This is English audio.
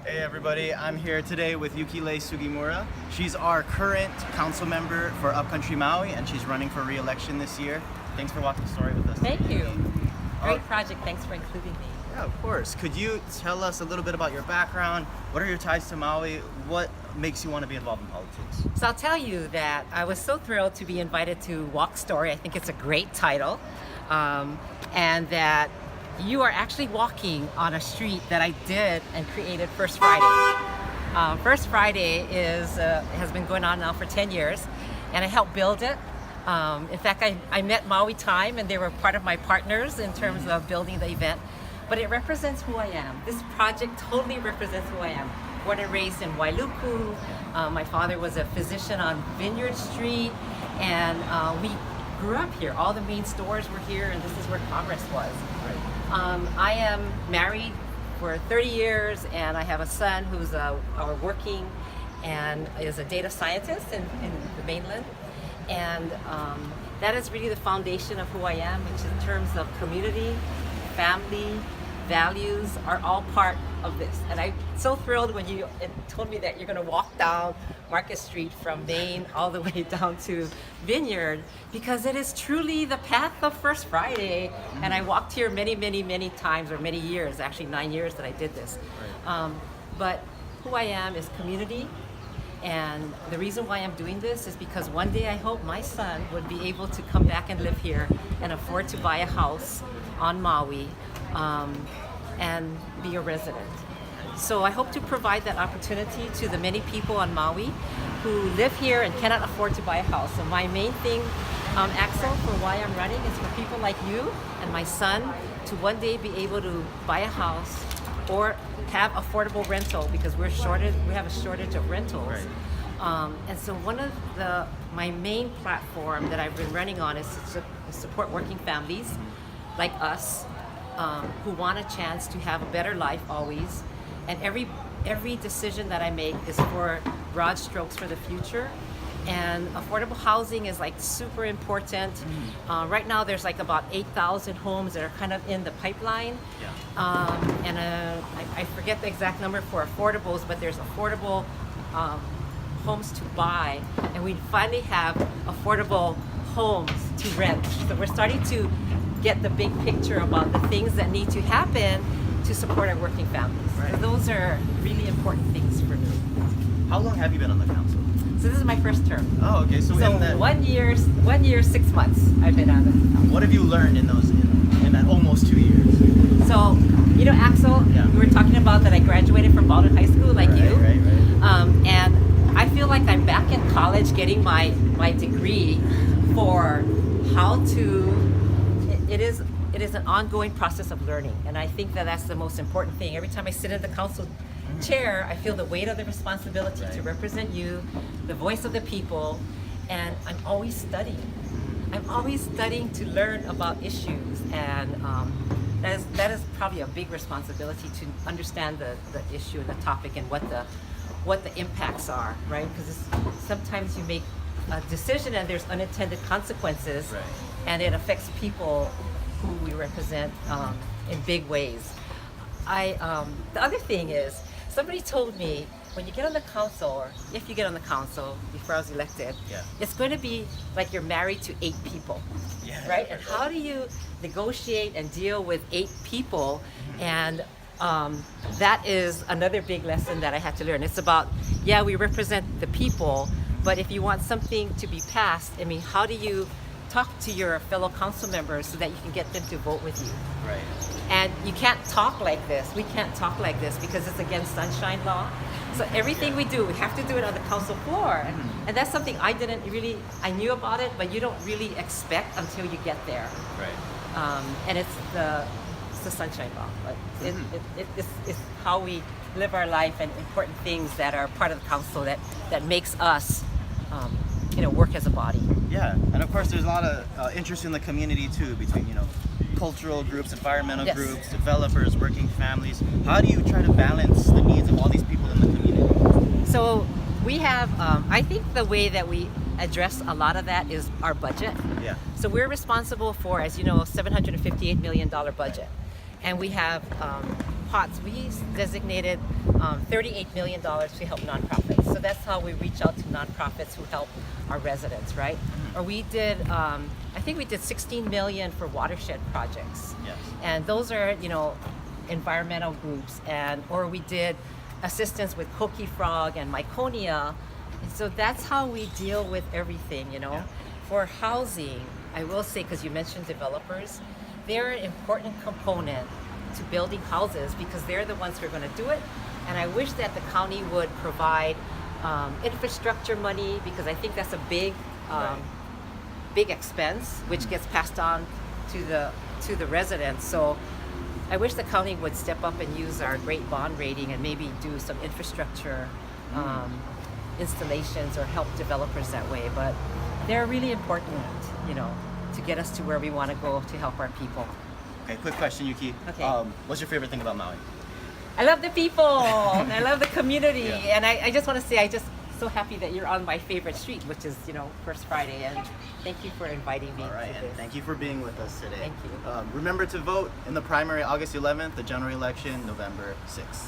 Hey everybody, I'm here today with Yuki Lei Sugimura. She's our current council member for Upcountry Maui and she's running for re-election this year. Thanks for walking the story with us. Thank you. Great project, thanks for including me. Yeah, of course. Could you tell us a little bit about your background? What are your ties to Maui? What makes you want to be involved in politics? So I'll tell you that I was so thrilled to be invited to Walk Story. I think it's a great title. And that you are actually walking on a street that I did and created First Friday. First Friday has been going on now for 10 years, and I helped build it. In fact, I met Maui Time, and they were part of my partners in terms of building the event. But it represents who I am. This project totally represents who I am. Born and raised in Wailuku. My father was a physician on Vineyard Street, and we grew up here. All the main stores were here, and this is where Commerce was. I am married for 30 years, and I have a son who's working and is a data scientist in the mainland. And that is really the foundation of who I am, which in terms of community, family, values are all part of this. And I'm so thrilled when you told me that you're going to walk down Market Street from Main all the way down to Vineyard, because it is truly the path of First Friday. And I walked here many, many, many times, or many years, actually 9 years that I did this. But who I am is community. And the reason why I'm doing this is because one day I hope my son would be able to come back and live here and afford to buy a house on Maui and be a resident. So I hope to provide that opportunity to the many people on Maui who live here and cannot afford to buy a house. So my main thing, Axel, for why I'm running is for people like you and my son to one day be able to buy a house or have affordable rental, because we have a shortage of rentals. Right. And so one of my main platform that I've been running on is to support working families like us who want a chance to have a better life always. And every decision that I make is for broad strokes for the future. And affordable housing is like super important. Right now there's like about 8,000 homes that are kind of in the pipeline. Yeah. And I forget the exact number for affordables, but there's affordable homes to buy. And we finally have affordable homes to rent. So we're starting to get the big picture about the things that need to happen to support our working families. Right. So those are really important things for me. How long have you been on the council? So this is my first term. Oh, okay. So in that 1 year, 6 months I've been on it. What have you learned in that almost 2 years? So, you know, Axel, we were talking about that I graduated from Baldwin High School like you. Right. And I feel like I'm back in college getting my degree for how to, it is an ongoing process of learning. And I think that that's the most important thing. Every time I sit in the council chair, I feel the weight of the responsibility to represent you, the voice of the people, and I'm always studying. I'm always studying to learn about issues, and that is probably a big responsibility to understand the issue and the topic and what the impacts are, right? Because sometimes you make a decision and there's unintended consequences, and it affects people who we represent in big ways. The other thing is, somebody told me when you get on the council, or if you get on the council before I was elected, it's going to be like you're married to 8 people, right? And how do you negotiate and deal with 8 people? And that is another big lesson that I had to learn. It's about, we represent the people, but if you want something to be passed, I mean, how do you talk to your fellow council members so that you can get them to vote with you? Right. And you can't talk like this. We can't talk like this because it's against sunshine law. So everything we do, we have to do it on the council floor. And that's something I knew about it, but you don't really expect until you get there. Right. And it's the sunshine law. But it's how we live our life and important things that are part of the council that makes us work as a body. Yeah, and of course there's a lot of interest in the community too, between cultural groups, environmental groups, developers, working families. How do you try to balance the needs of all these people in the community? So we have, I think the way that we address a lot of that is our budget. Yeah. So we're responsible for, as you know, a $758 million budget. And we have pots. We designated $38 million to help nonprofits. So that's how we reach out to nonprofits who help our residents, right? Or we did, I think we did 16 million for watershed projects. Yes. And those are, environmental groups. Or we did assistance with Koki Frog and Myconia. And so that's how we deal with everything, Yeah. For housing, I will say, because you mentioned developers, they're an important component to building houses because they're the ones who are going to do it. And I wish that the county would provide infrastructure money, because I think that's a big, big expense, which gets passed on to the residents. So I wish the county would step up and use our great bond rating and maybe do some infrastructure installations or help developers that way. But they're really important, to get us to where we want to go to help our people. Okay, quick question, Yuki. Okay. What's your favorite thing about Maui? I love the people. I love the community. Yeah. And I just want to say, I just so happy that you're on my favorite street, which is, First Friday. And thank you for inviting me All right, to and this. thank you for being with us today. Thank you. Remember to vote in the primary August 11th, the general election November 6th.